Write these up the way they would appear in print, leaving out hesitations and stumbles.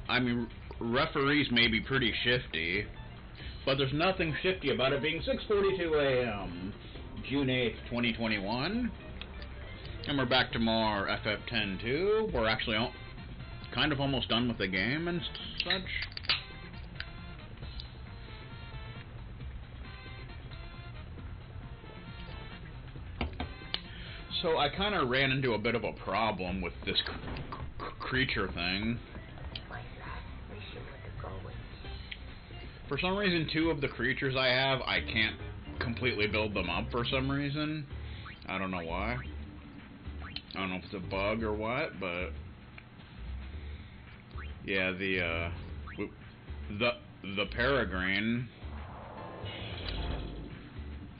I mean, referees may be pretty shifty, but there's nothing shifty about it being 6:42 a.m., June 8th, 2021. And we're back to more FF10-2. We're actually kind of almost done with the game and such. So I kind of ran into a bit of a problem with this creature thing. For some reason, 2 of the creatures I have, I can't completely build them up for some reason. I don't know why. I don't know if it's a bug or what, but yeah, the Peregrine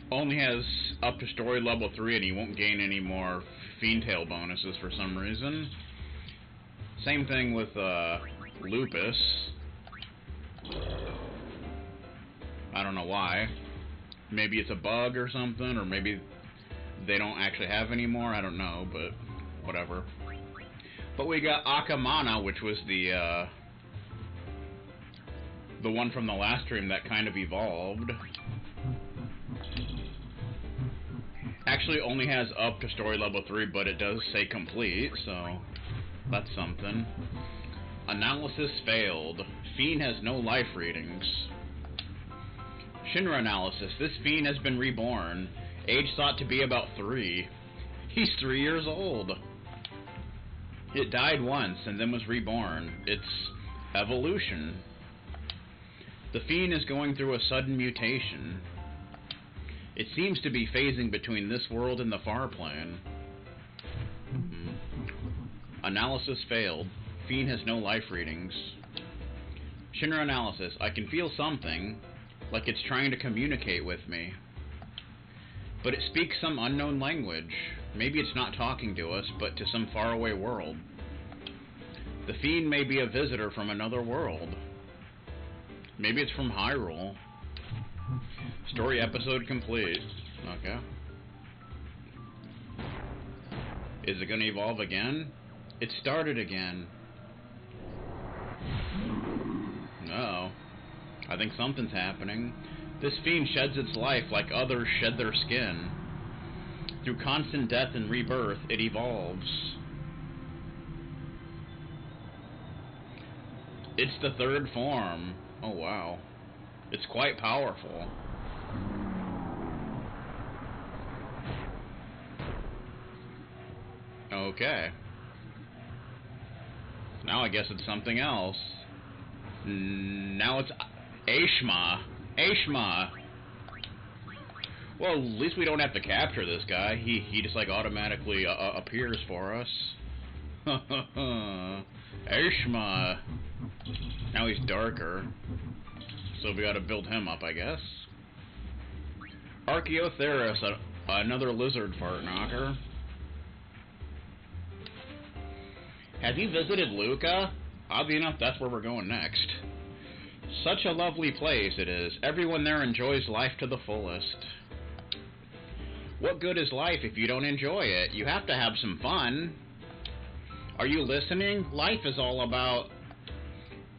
only has up to story level 3, and he won't gain any more Fiend Tail bonuses for some reason. Same thing with Lupus. I don't know why. Maybe it's a bug or something, or maybe they don't actually have any more. I don't know, but whatever. But we got Akamana, which was the one from the last stream that kind of evolved. Actually only has up to story level 3, but it does say complete, so that's something. Analysis failed. Fiend has no life readings. Shinra analysis. This Fiend has been reborn. Age thought to be about 3. He's 3 years old. It died once and then was reborn. It's evolution. The Fiend is going through a sudden mutation. It seems to be phasing between this world and the far plane. Analysis failed. Fiend has no life readings. Shinra analysis. I can feel something, like it's trying to communicate with me. But it speaks some unknown language. Maybe it's not talking to us, but to some faraway world. The Fiend may be a visitor from another world. Maybe it's from Hyrule. Story episode complete. Okay. Is it gonna evolve again? It started again. Uh-oh. I think something's happening. This Fiend sheds its life like others shed their skin. Through constant death and rebirth, it evolves. It's the 3rd form. Oh wow. It's quite powerful. Okay. Now I guess it's something else. Now it's Ashma. Ashma. Well, at least we don't have to capture this guy. He just like automatically appears for us. Ashma. Now he's darker. So we gotta build him up, I guess. Archaeotheris, another lizard fart knocker. Have you visited Luca? Oddly enough, that's where we're going next. Such a lovely place it is. Everyone there enjoys life to the fullest. What good is life if you don't enjoy it? You have to have some fun. Are you listening? Life is all about...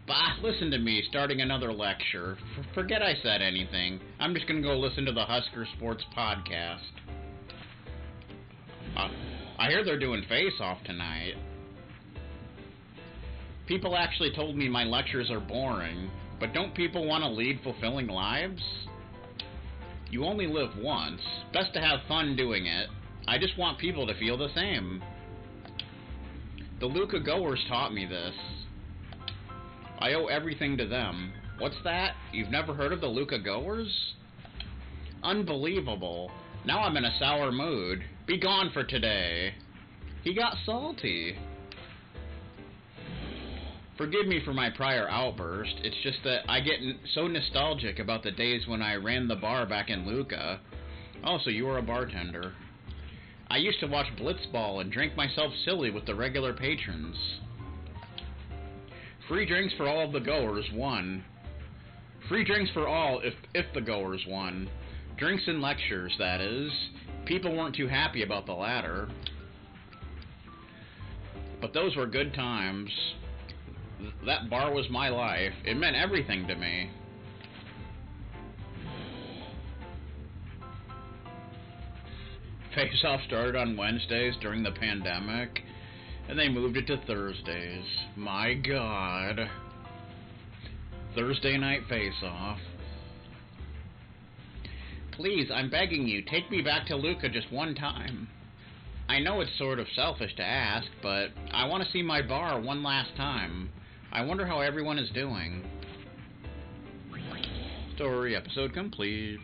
Bah, listen to me, starting another lecture. Forget I said anything. I'm just gonna go listen to the Husker Sports podcast. I hear they're doing face-off tonight. People actually told me my lectures are boring, but don't people want to lead fulfilling lives? You only live once. Best to have fun doing it. I just want people to feel the same. The Luca goers taught me this. I owe everything to them. What's that? You've never heard of the Luca goers? Unbelievable. Now I'm in a sour mood. Be gone for today. He got salty. Forgive me for my prior outburst. It's just that I get so nostalgic about the days when I ran the bar back in Luca. Oh, so you were a bartender. I used to watch Blitzball and drink myself silly with the regular patrons. Free drinks for all of the goers won. Free drinks for all if the goers won. Drinks and lectures, that is. People weren't too happy about the latter. But those were good times. That bar was my life. It meant everything to me. Face Off started on Wednesdays during the pandemic, and they moved it to Thursdays. My God. Thursday night Face Off. Please, I'm begging you, take me back to Luca just one time. I know it's sort of selfish to ask, but I want to see my bar one last time. I wonder how everyone is doing. Story episode complete.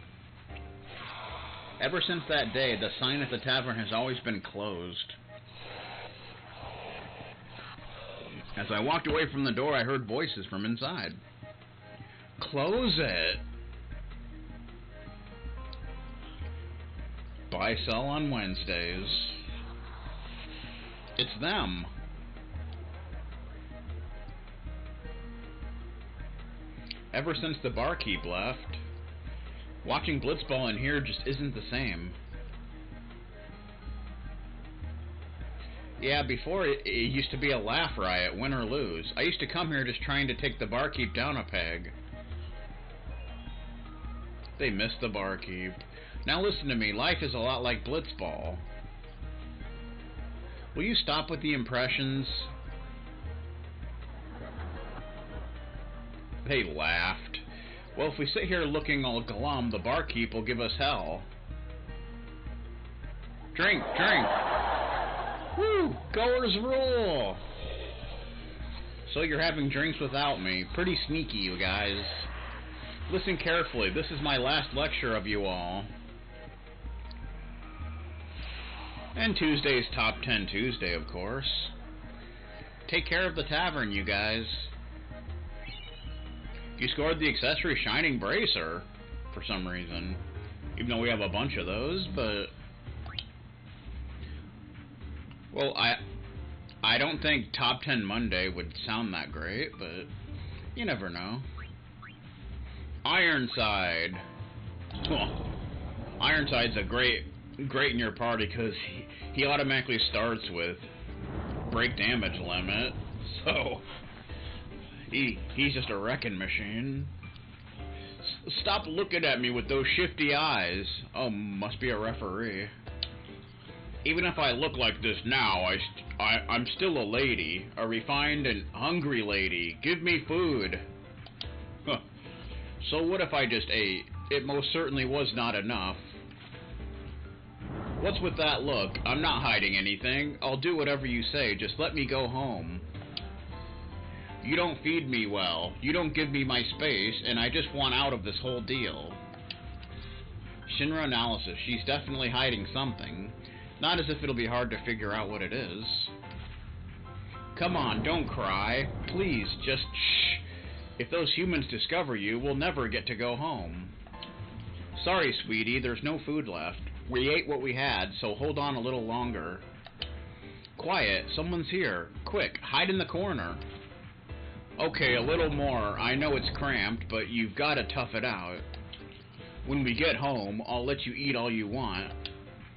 Ever since that day, the sign at the tavern has always been closed. As I walked away from the door, I heard voices from inside. Close it! Buy, sell on Wednesdays. It's them. Ever since the barkeep left, watching Blitzball in here just isn't the same. Yeah, before it used to be a laugh riot, win or lose. I used to come here just trying to take the barkeep down a peg. They missed the barkeep. Now listen to me, life is a lot like Blitzball. Will you stop with the impressions? They laughed. Well, if we sit here looking all glum, the barkeep will give us hell. Drink, drink! Woo! Goers rule! So you're having drinks without me. Pretty sneaky, you guys. Listen carefully. This is my last lecture of you all. And Tuesday's Top 10 Tuesday, of course. Take care of the tavern, you guys. You scored the accessory Shining Bracer, for some reason. Even though we have a bunch of those, but... Well, I don't think Top 10 Monday would sound that great, but you never know. Ironside. Oh, Ironside's a great in your party because he automatically starts with break damage limit, so he's just a wrecking machine. Stop looking at me with those shifty eyes. Oh, must be a referee. Even if I look like this now, I'm still a lady, a refined and hungry lady. Give me food. Huh. So what if I just ate? It most certainly was not enough. What's with that look? I'm not hiding anything. I'll do whatever you say. Just let me go home. You don't feed me well. You don't give me my space, and I just want out of this whole deal. Shinra analysis. She's definitely hiding something. Not as if it'll be hard to figure out what it is. Come on, don't cry. Please, just shh. If those humans discover you, we'll never get to go home. Sorry, sweetie, there's no food left. We ate what we had, so hold on a little longer. Quiet, someone's here. Quick, hide in the corner. Okay, a little more. I know it's cramped, but you've got to tough it out. When we get home, I'll let you eat all you want.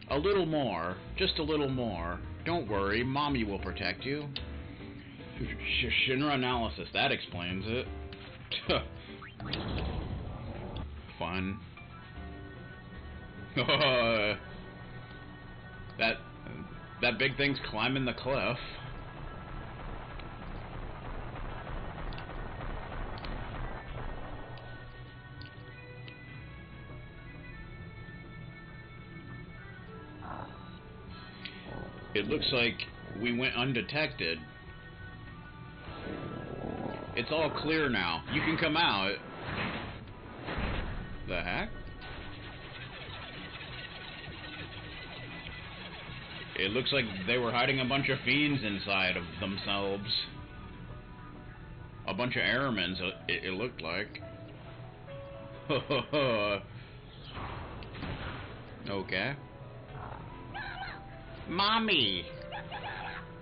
A little more. Just a little more. Don't worry, Mommy will protect you. Shinra analysis, that explains it. Fun. That big thing's climbing the cliff. It looks like we went undetected. It's all clear now. You can come out. The heck? It looks like they were hiding a bunch of fiends inside of themselves. A bunch of airmen, it looked like. Okay. Mommy!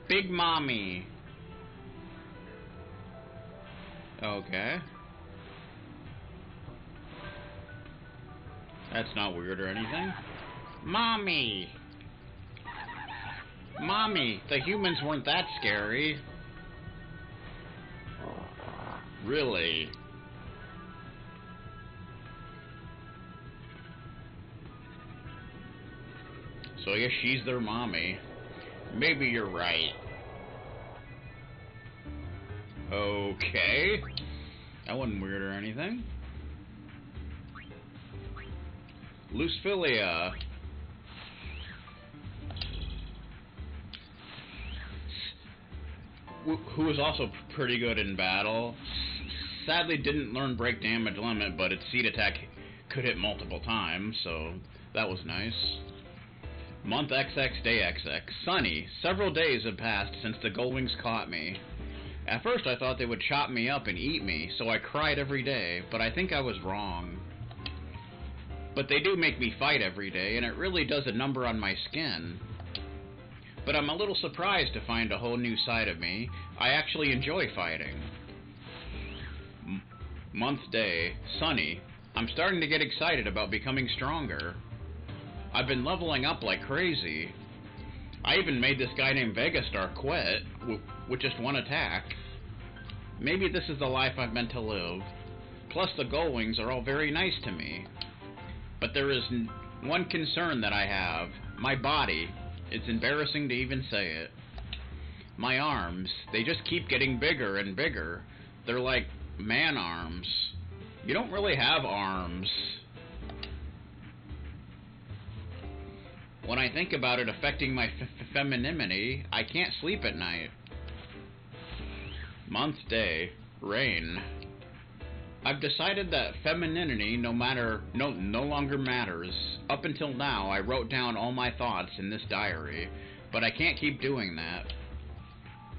Big Mommy! Okay. That's not weird or anything. Mommy! Mommy, the humans weren't that scary. Really? So I guess she's their mommy. Maybe you're right. Okay. That wasn't weird or anything. Luciphilia. Who was also pretty good in battle. Sadly didn't learn break damage limit, but its seed attack could hit multiple times, so that was nice. Month XX, day XX. Sunny. Several days have passed since the Gullwings caught me. At first I thought they would chop me up and eat me, so I cried every day, but I think I was wrong. But they do make me fight every day, and it really does a number on my skin. But I'm a little surprised to find a whole new side of me. I actually enjoy fighting. Month day. Sunny. I'm starting to get excited about becoming stronger. I've been leveling up like crazy. I even made this guy named Vegastar quit with just one attack. Maybe this is the life I've meant to live. Plus the Gullwings are all very nice to me. But there is one concern that I have. My body. It's embarrassing to even say it. My arms. They just keep getting bigger and bigger. They're like man arms. You don't really have arms. When I think about it affecting my femininity, I can't sleep at night. Month, day, rain. I've decided that femininity no longer matters. Up until now, I wrote down all my thoughts in this diary, but I can't keep doing that.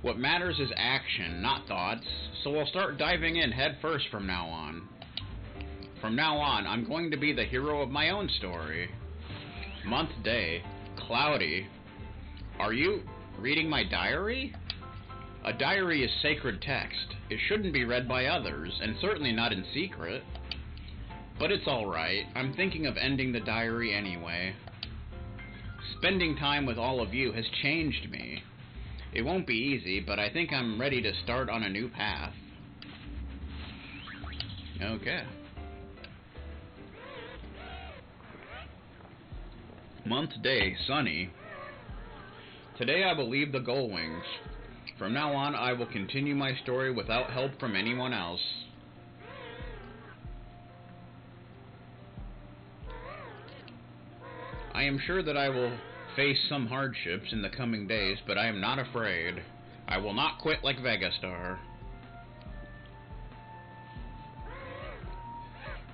What matters is action, not thoughts, so I'll start diving in head first from now on. From now on, I'm going to be the hero of my own story. Month, day, cloudy. Are you reading my diary? A diary is sacred text. It shouldn't be read by others, and certainly not in secret. But it's alright. I'm thinking of ending the diary anyway. Spending time with all of you has changed me. It won't be easy, but I think I'm ready to start on a new path. Okay. Month, day, sunny. Today I will leave the Gullwings. From now on, I will continue my story without help from anyone else. I am sure that I will face some hardships in the coming days, but I am not afraid. I will not quit like Vegastar.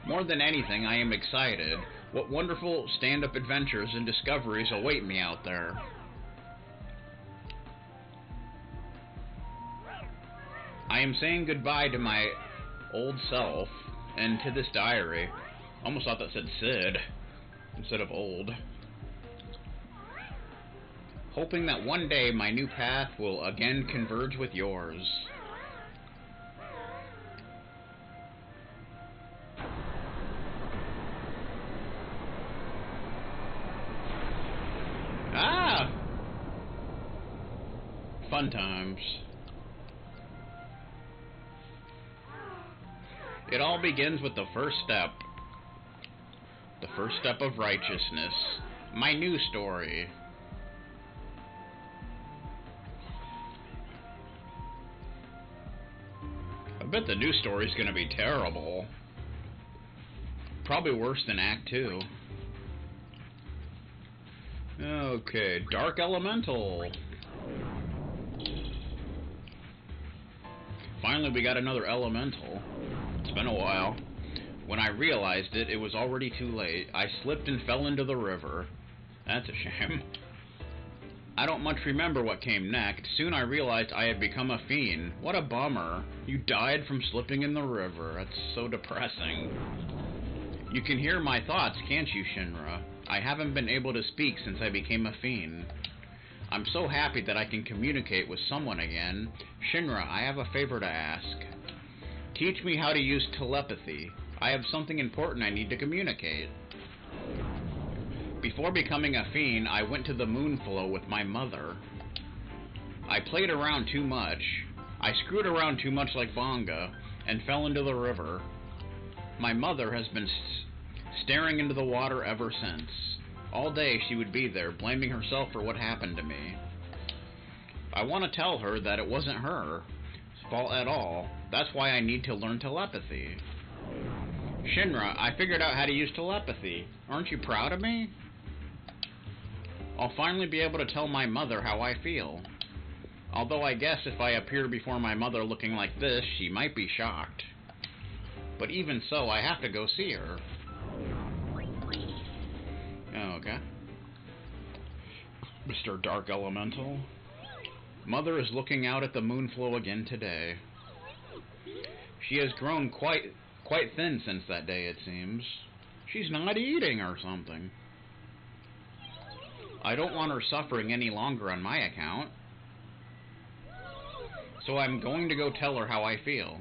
More than anything, I am excited. What wonderful stand-up adventures and discoveries await me out there. I am saying goodbye to my old self and to this diary. Almost thought that said Sid instead of old. Hoping that one day my new path will again converge with yours. Ah! Fun times. It all begins with the first step. The first step of righteousness. My new story. I bet the new story's gonna be terrible. Probably worse than Act 2. Okay, Dark Elemental. Finally, we got another elemental. It's been a while. When I realized it, it was already too late. I slipped and fell into the river. That's a shame. I don't much remember what came next. Soon I realized I had become a fiend. What a bummer. You died from slipping in the river. That's so depressing. You can hear my thoughts, can't you, Shinra? I haven't been able to speak since I became a fiend. I'm so happy that I can communicate with someone again. Shinra, I have a favor to ask. Teach me how to use telepathy. I have something important I need to communicate. Before becoming a fiend, I went to the Moonflow with my mother. I played around too much. I screwed around too much like Bonga. and fell into the river. My mother has been staring into the water ever since. All day she would be there, blaming herself for what happened to me. I want to tell her that it wasn't her fault at all. That's why I need to learn telepathy. Shinra, I figured out how to use telepathy. Aren't you proud of me? I'll finally be able to tell my mother how I feel. Although I guess if I appear before my mother looking like this, she might be shocked. But even so, I have to go see her. Okay. Mr. Dark Elemental. Mother is looking out at the moonflow again today. She has grown quite thin since that day, it seems. She's not eating or something. I don't want her suffering any longer on my account. So I'm going to go tell her how I feel.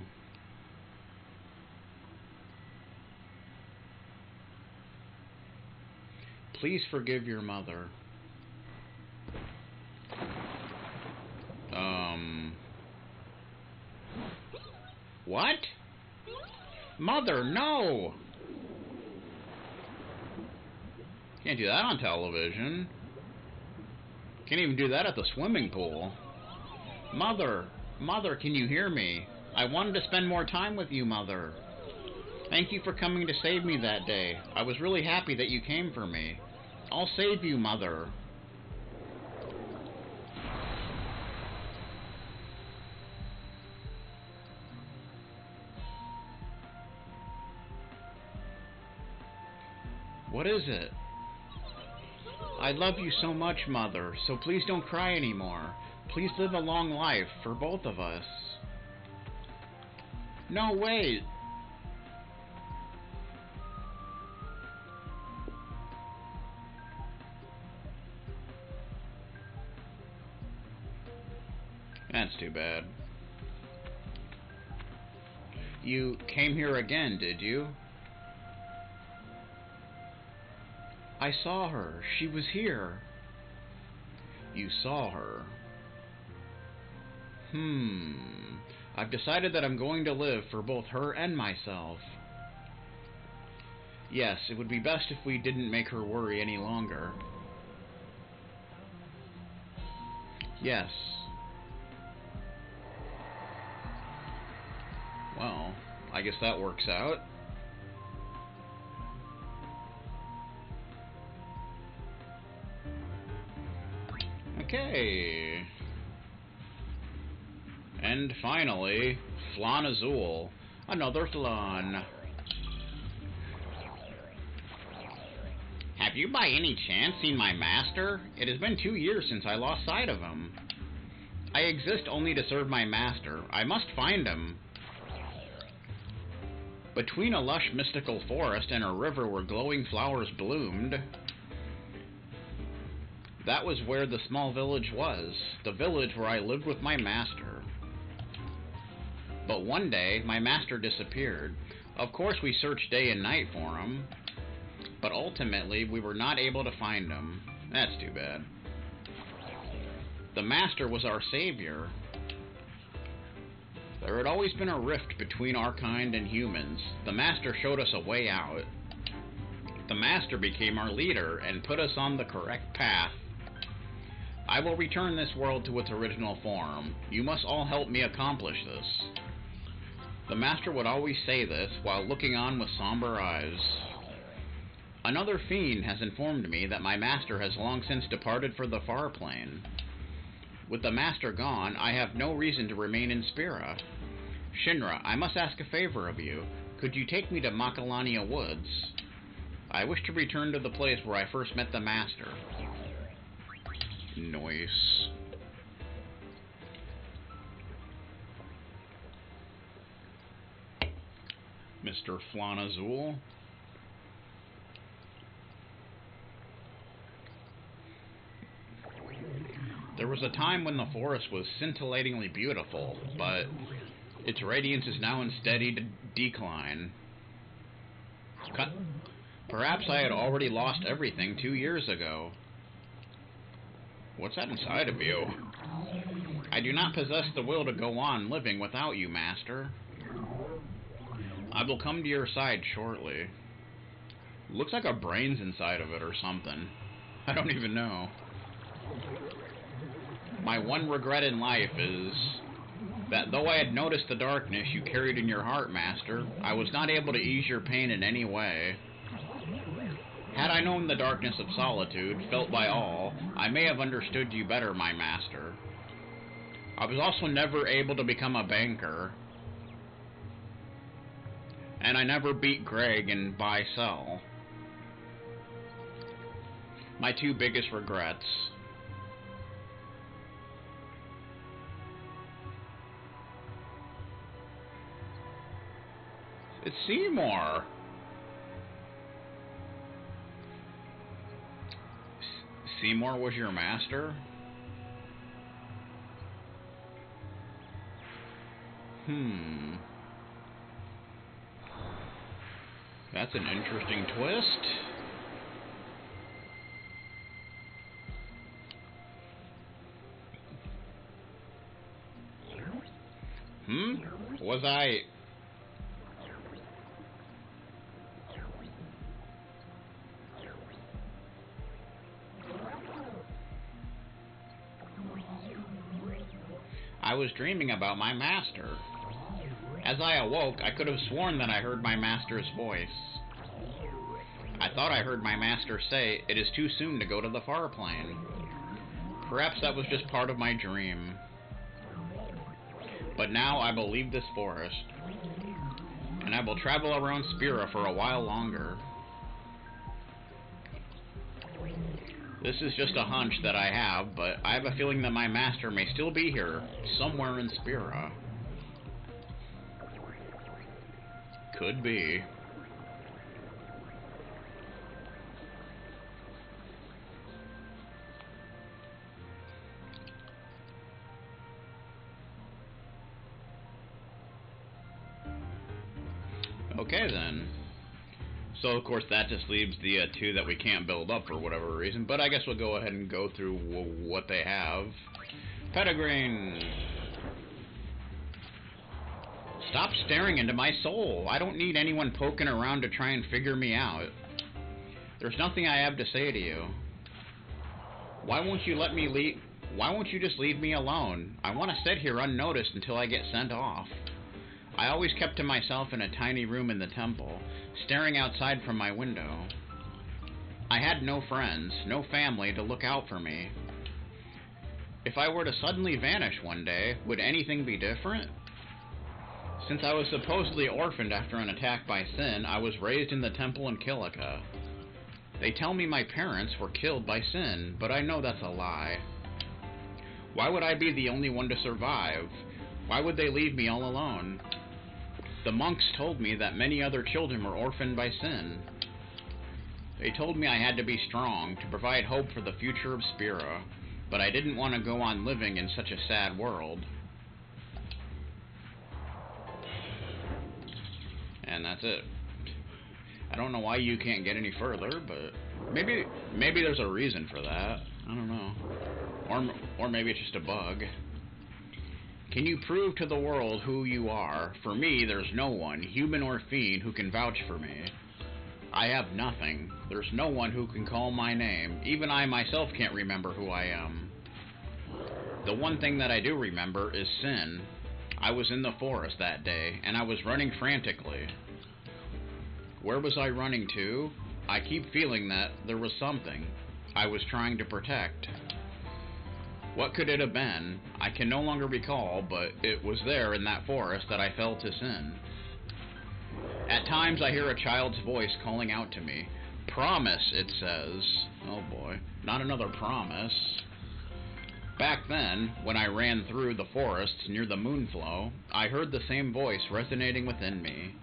Please forgive your mother. What? Mother, no! Can't do that on television. Can't even do that at the swimming pool. Mother, can you hear me? I wanted to spend more time with you, Mother. Thank you for coming to save me that day. I was really happy that you came for me. I'll save you, Mother. What is it? I love you so much, Mother, so please don't cry anymore. Please live a long life for both of us. No, wait. That's too bad. You came here again, did you? I saw her. She was here. You saw her. I've decided that I'm going to live for both her and myself. Yes, it would be best if we didn't make her worry any longer. Yes. Well, I guess that works out. Okay. And finally, Flan Azul. Another Flan. Have you by any chance seen my master? It has been 2 years since I lost sight of him. I exist only to serve my master. I must find him. Between a lush mystical forest and a river where glowing flowers bloomed, that was where the small village was, the village where I lived with my master. But one day, my master disappeared. Of course, we searched day and night for him, but ultimately, we were not able to find him. That's too bad. The master was our savior. There had always been a rift between our kind and humans. The master showed us a way out. The master became our leader and put us on the correct path. I will return this world to its original form. You must all help me accomplish this. The master would always say this while looking on with somber eyes. Another fiend has informed me that my master has long since departed for the far plane. With the master gone, I have no reason to remain in Spira. Shinra, I must ask a favor of you. Could you take me to Macalania Woods? I wish to return to the place where I first met the master. Nice. Mr. Flan Azul. There was a time when the forest was scintillatingly beautiful, but its radiance is now in steady decline. Perhaps I had already lost everything 2 years ago. What's that inside of you? I do not possess the will to go on living without you, Master. I will come to your side shortly. Looks like a brain's inside of it or something. I don't even know. My one regret in life is that though I had noticed the darkness you carried in your heart, Master, I was not able to ease your pain in any way. Had I known the darkness of solitude, felt by all, I may have understood you better, my master. I was also never able to become a banker. And I never beat Greg in buy-sell. My two biggest regrets. It's Seymour. Seymour was your master? That's an interesting twist. Was I... I was dreaming about my master. As I awoke, I could have sworn that I heard my master's voice. I thought I heard my master say, "It is too soon to go to the far plane." Perhaps that was just part of my dream. But now I will leave this forest, and I will travel around Spira for a while longer. This is just a hunch that I have, but I have a feeling that my master may still be here, somewhere in Spira. Could be. Okay then. So of course that just leaves the two that we can't build up for whatever reason, but I guess we'll go ahead and go through what they have. Pettigrain. Stop staring into my soul. I don't need anyone poking around to try and figure me out. There's nothing I have to say to you. Why won't you let me leave? Why won't you just leave me alone? I want to sit here unnoticed until I get sent off. I always kept to myself in a tiny room in the temple, staring outside from my window. I had no friends, no family to look out for me. If I were to suddenly vanish one day, would anything be different? Since I was supposedly orphaned after an attack by Sin, I was raised in the temple in Kilika. They tell me my parents were killed by Sin, but I know that's a lie. Why would I be the only one to survive? Why would they leave me all alone? The monks told me that many other children were orphaned by Sin. They told me I had to be strong to provide hope for the future of Spira, but I didn't want to go on living in such a sad world. And that's it. I don't know why you can't get any further, but maybe there's a reason for that. I don't know. Or maybe it's just a bug. Can you prove to the world who you are? For me, there's no one, human or fiend, who can vouch for me. I have nothing. There's no one who can call my name. Even I myself can't remember who I am. The one thing that I do remember is Sin. I was in the forest that day, and I was running frantically. Where was I running to? I keep feeling that there was something I was trying to protect. What could it have been? I can no longer recall, but it was there in that forest that I fell to Sin. At times I hear a child's voice calling out to me. Promise, it says. Oh boy, not another promise. Back then, when I ran through the forests near the moonflow, I heard the same voice resonating within me.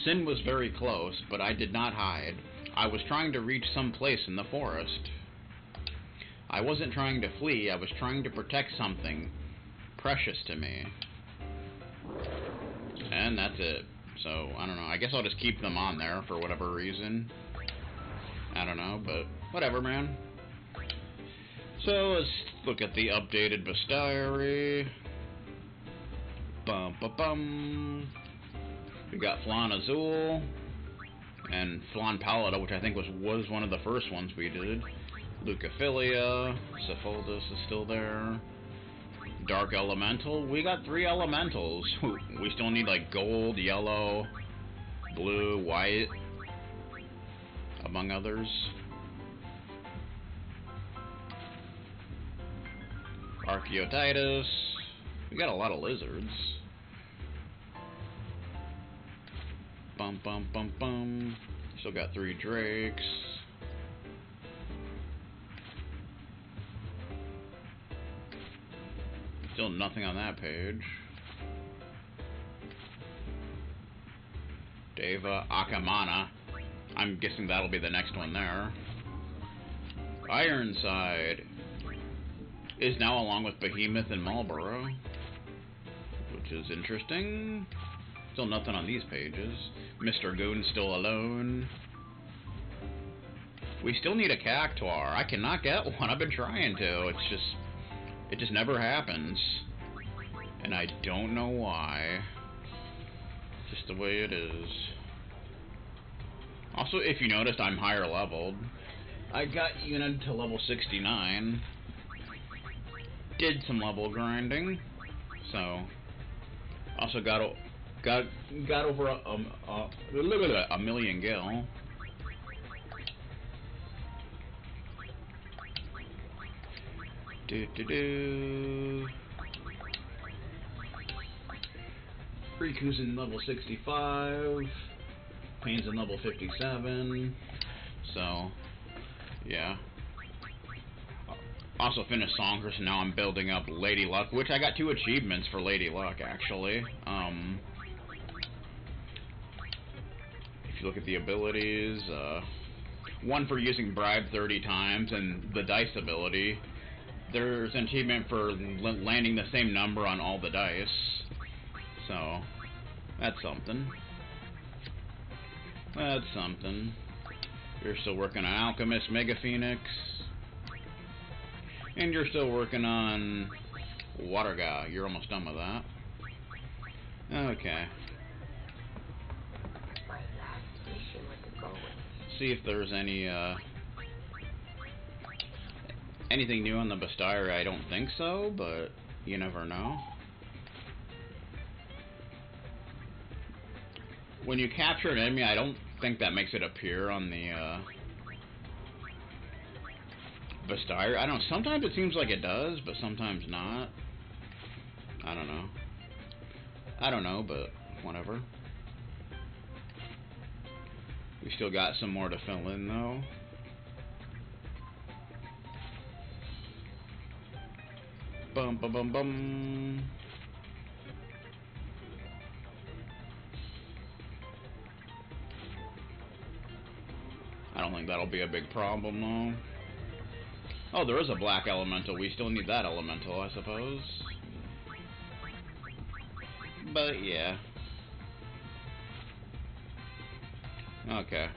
Sin was very close, but I did not hide. I was trying to reach some place in the forest. I wasn't trying to flee, I was trying to protect something precious to me. And that's it. So, I don't know, I guess I'll just keep them on there for whatever reason. I don't know, but whatever, man. So, let's look at the updated bestiary. Bum, bum, bum. We got Flan Azul and Flan Pallida, which I think was one of the first ones we did. Leucophilia, Cephalus is still there. Dark Elemental. We got 3 elementals. We still need like gold, yellow, blue, white, among others. Archaeotitus. We got a lot of lizards. Bum bum bum bum. Still got 3 drakes. Still nothing on that page. Deva Akamana. I'm guessing that'll be the next one there. Ironside is now along with Behemoth and Marlborough, which is interesting. Still nothing on these pages. Mr. Goon's still alone. We still need a Cactuar. I cannot get one. I've been trying to. It just never happens. And I don't know why. Just the way it is. Also, if you noticed, I'm higher leveled. I got unit to level 69. Did some level grinding. So, also got over a million gil. Riku's in level 65. Pain's in level 57. So, yeah. Also finished Songers, and now I'm building up Lady Luck, which I got 2 achievements for Lady Luck, actually. If you look at the abilities, one for using Bribe 30 times, and the dice ability. There's an achievement for landing the same number on all the dice. So, that's something. That's something. You're still working on Alchemist, Mega Phoenix. And you're still working on Water Guy. You're almost done with that. Okay. See if there's anything new on the Bestiary. I don't think so, but you never know. When you capture an enemy, I don't think that makes it appear on the Bestiary. I don't know, sometimes it seems like it does, but sometimes not. I don't know. I don't know, but whatever. We still got some more to fill in, though. Bum bum bum bum. I don't think that'll be a big problem, though. Oh, there is a black elemental. We still need that elemental, I suppose. But, yeah. Okay.